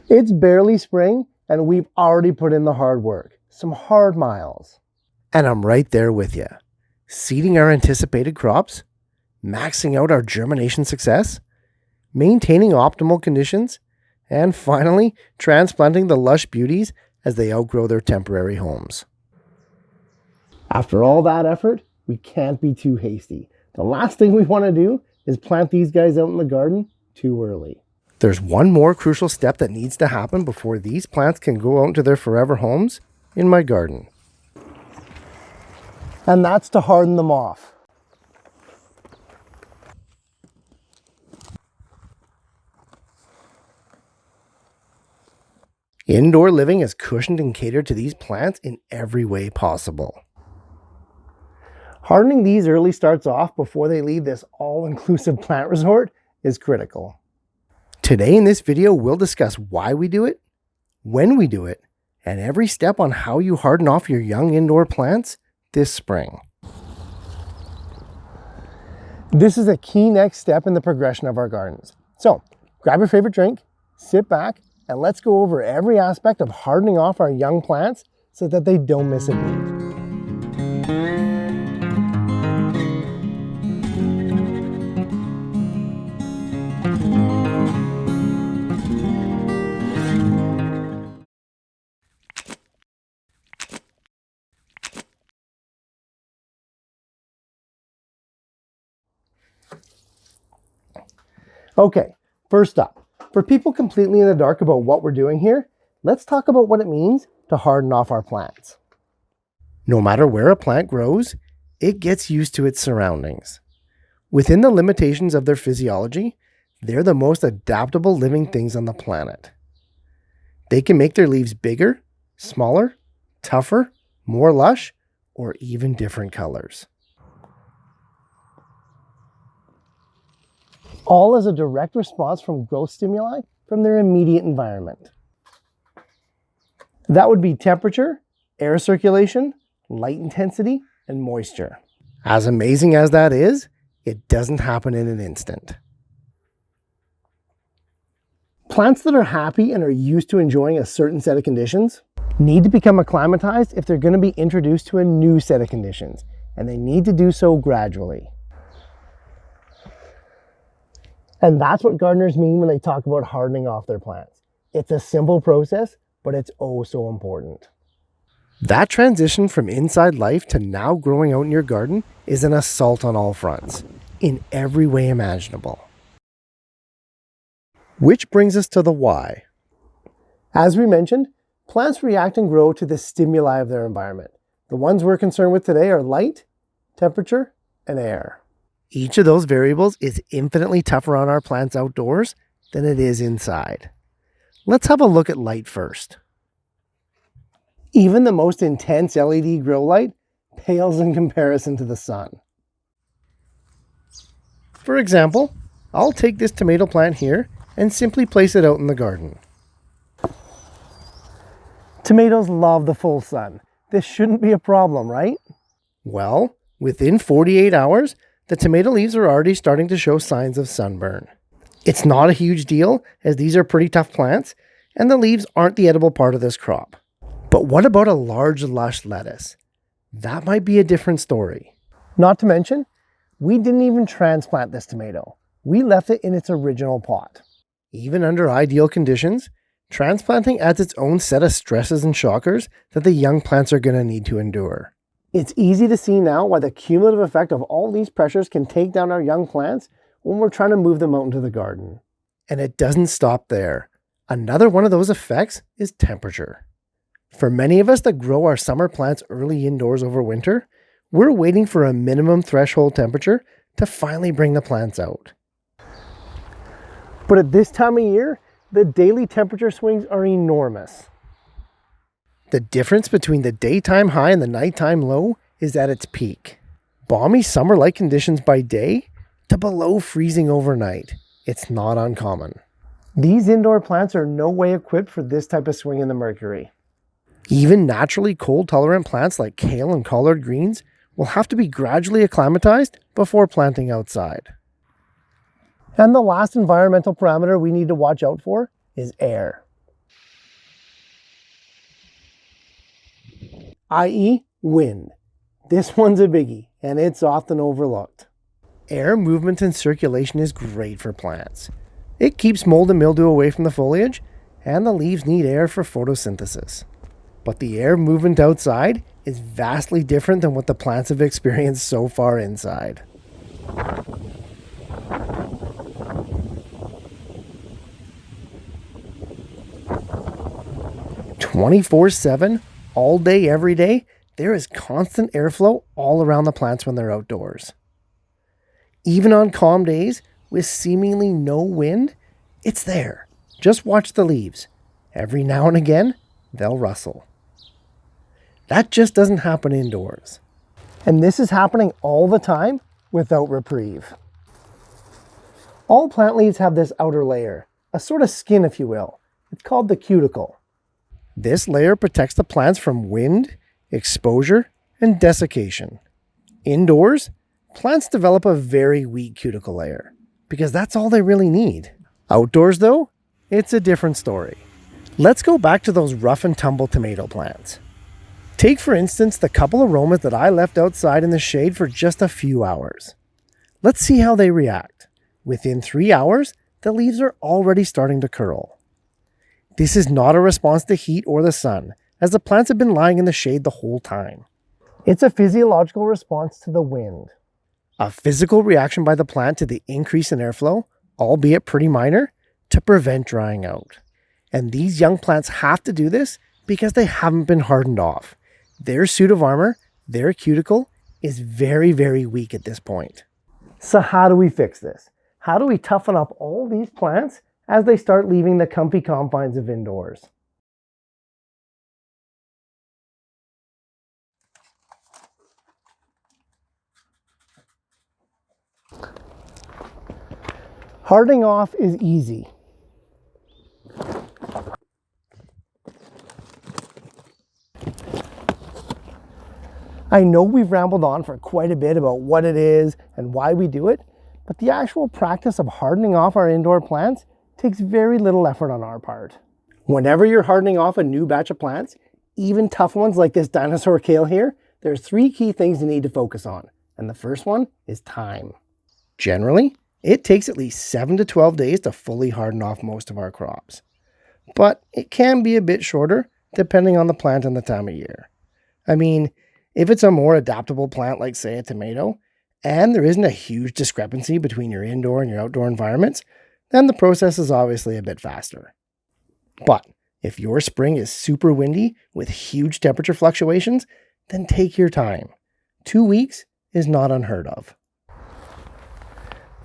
It's barely spring and we've already put in the hard work, some hard miles. And I'm right there with you. Seeding our anticipated crops, maxing out our germination success, maintaining optimal conditions, and finally transplanting the lush beauties as they outgrow their temporary homes. After all that effort, we can't be too hasty. The last thing we want to do is plant these guys out in the garden too early. There's one more crucial step that needs to happen before these plants can go out into their forever homes in my garden. And that's to harden them off. Indoor living is cushioned and catered to these plants in every way possible. Hardening these early starts off before they leave this all-inclusive plant resort is critical. Today in this video, we'll discuss why we do it, when we do it, and every step on how you harden off your young indoor plants this spring. This is a key next step in the progression of our gardens. So, grab your favorite drink, sit back, and let's go over every aspect of hardening off our young plants so that they don't miss a beat. Okay, first up, for people completely in the dark about what we're doing here, let's talk about what it means to harden off our plants. No matter where a plant grows, it gets used to its surroundings. Within the limitations of their physiology, they're the most adaptable living things on the planet. They can make their leaves bigger, smaller, tougher, more lush, or even different colors. All as a direct response from growth stimuli from their immediate environment. That would be temperature, air circulation, light intensity, and moisture. As amazing as that is, it doesn't happen in an instant. Plants that are happy and are used to enjoying a certain set of conditions need to become acclimatized if they're going to be introduced to a new set of conditions, and they need to do so gradually. And that's what gardeners mean when they talk about hardening off their plants. It's a simple process, but it's oh so important. That transition from inside life to now growing out in your garden is an assault on all fronts, in every way imaginable. Which brings us to the why. As we mentioned, plants react and grow to the stimuli of their environment. The ones we're concerned with today are light, temperature, and air. Each of those variables is infinitely tougher on our plants outdoors than it is inside. Let's have a look at light first. Even the most intense LED grow light pales in comparison to the sun. For example, I'll take this tomato plant here and simply place it out in the garden. Tomatoes love the full sun. This shouldn't be a problem, right? Well, within 48 hours, the tomato leaves are already starting to show signs of sunburn. It's not a huge deal, as these are pretty tough plants, and the leaves aren't the edible part of this crop. But what about a large, lush lettuce? That might be a different story. Not to mention, we didn't even transplant this tomato. We left it in its original pot. Even under ideal conditions, transplanting adds its own set of stresses and shockers that the young plants are going to need to endure. It's easy to see now why the cumulative effect of all these pressures can take down our young plants when we're trying to move them out into the garden. And it doesn't stop there. Another one of those effects is temperature. For many of us that grow our summer plants early indoors over winter, we're waiting for a minimum threshold temperature to finally bring the plants out. But at this time of year, the daily temperature swings are enormous. The difference between the daytime high and the nighttime low is at its peak. Balmy summer-like conditions by day to below freezing overnight. It's not uncommon. These indoor plants are no way equipped for this type of swing in the mercury. Even naturally cold-tolerant plants like kale and collard greens will have to be gradually acclimatized before planting outside. And the last environmental parameter we need to watch out for is air. i.e. wind. This one's a biggie, and it's often overlooked. Air movement and circulation is great for plants. It keeps mold and mildew away from the foliage, and the leaves need air for photosynthesis. But the air movement outside is vastly different than what the plants have experienced so far inside. "24/7, all day, every day, there is constant airflow all around the plants when they're outdoors. Even on calm days with seemingly no wind, it's there. Just watch the leaves. Every now and again, they'll rustle. That just doesn't happen indoors. And this is happening all the time without reprieve. All plant leaves have this outer layer, a sort of skin if you will. It's called the cuticle. This layer protects the plants from wind, exposure, and desiccation. Indoors, plants develop a very weak cuticle layer because that's all they really need. Outdoors, though, it's a different story. Let's go back to those rough and tumble tomato plants. Take, for instance, the couple aromas that I left outside in the shade for just a few hours. Let's see how they react. Within 3 hours, the leaves are already starting to curl. This is not a response to heat or the sun, as the plants have been lying in the shade the whole time. It's a physiological response to the wind. A physical reaction by the plant to the increase in airflow, albeit pretty minor, to prevent drying out. And these young plants have to do this because they haven't been hardened off. Their suit of armor, their cuticle, is very, very weak at this point. So how do we fix this? How do we toughen up all these plants as they start leaving the comfy confines of indoors? Hardening off is easy. I know we've rambled on for quite a bit about what it is and why we do it, but the actual practice of hardening off our indoor plants takes very little effort on our part. Whenever you're hardening off a new batch of plants, even tough ones like this dinosaur kale here, there's 3 key things you need to focus on. And the first one is time. Generally, it takes at least 7 to 12 days to fully harden off most of our crops. But it can be a bit shorter depending on the plant and the time of year. I mean, if it's a more adaptable plant like, say, a tomato, and there isn't a huge discrepancy between your indoor and your outdoor environments, then the process is obviously a bit faster. But if your spring is super windy with huge temperature fluctuations, then take your time. 2 weeks is not unheard of.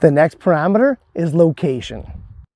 The next parameter is location.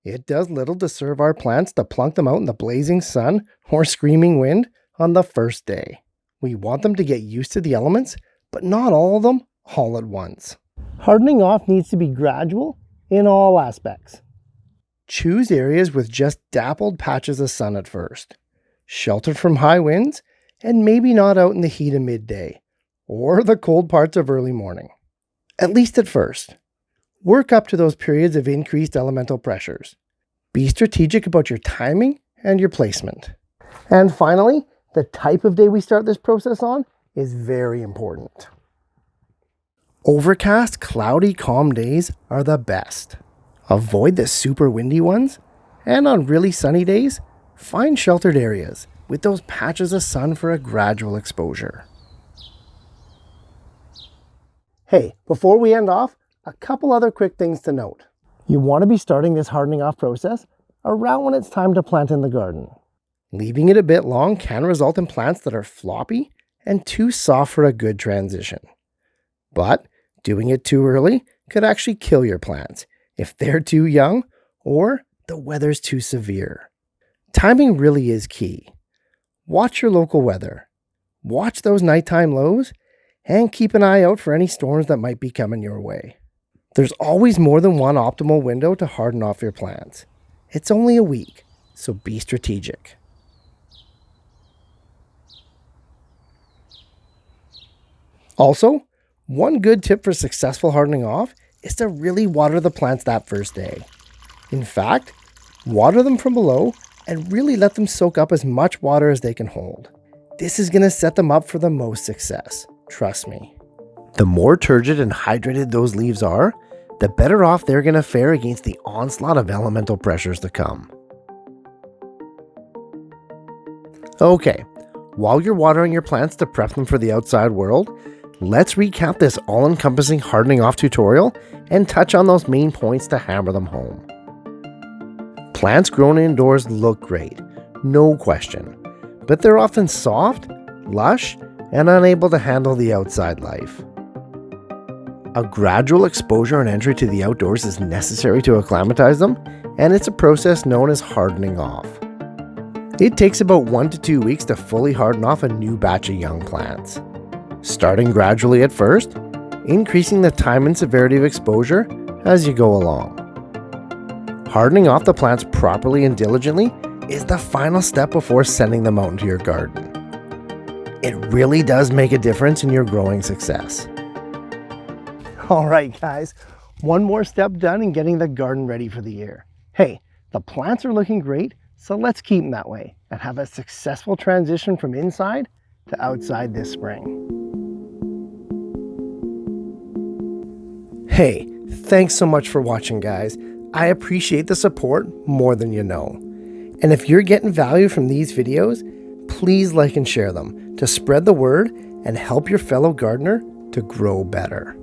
It does little to serve our plants to plunk them out in the blazing sun or screaming wind on the first day. We want them to get used to the elements, but not all of them all at once. Hardening off needs to be gradual in all aspects. Choose areas with just dappled patches of sun at first, sheltered from high winds, and maybe not out in the heat of midday or the cold parts of early morning. At least at first. Work up to those periods of increased elemental pressures. Be strategic about your timing and your placement. And finally, the type of day we start this process on is very important. Overcast, cloudy, calm days are the best. Avoid the super windy ones, and on really sunny days, find sheltered areas with those patches of sun for a gradual exposure. Hey, before we end off, a couple other quick things to note. You want to be starting this hardening off process around when it's time to plant in the garden. Leaving it a bit long can result in plants that are floppy and too soft for a good transition. But doing it too early could actually kill your plants if they're too young or the weather's too severe. Timing really is key. Watch your local weather. Watch those nighttime lows and keep an eye out for any storms that might be coming your way. There's always more than one optimal window to harden off your plants. It's only a week, so be strategic. Also, one good tip for successful hardening off is to really water the plants that first day. In fact, water them from below and really let them soak up as much water as they can hold. This is going to set them up for the most success, trust me. The more turgid and hydrated those leaves are, the better off they're going to fare against the onslaught of elemental pressures to come. Okay, while you're watering your plants to prep them for the outside world, let's recap this all-encompassing hardening off tutorial and touch on those main points to hammer them home. Plants grown indoors look great, no question, but they're often soft, lush, and unable to handle the outside life. A gradual exposure and entry to the outdoors is necessary to acclimatize them, and it's a process known as hardening off. It takes about 1 to 2 weeks to fully harden off a new batch of young plants. Starting gradually at first, increasing the time and severity of exposure as you go along. Hardening off the plants properly and diligently is the final step before sending them out into your garden. It really does make a difference in your growing success. All right, guys, one more step done in getting the garden ready for the year. Hey, the plants are looking great, so let's keep them that way and have a successful transition from inside to outside this spring. Hey, thanks so much for watching, guys. I appreciate the support more than you know. And if you're getting value from these videos, please like and share them to spread the word and help your fellow gardener to grow better.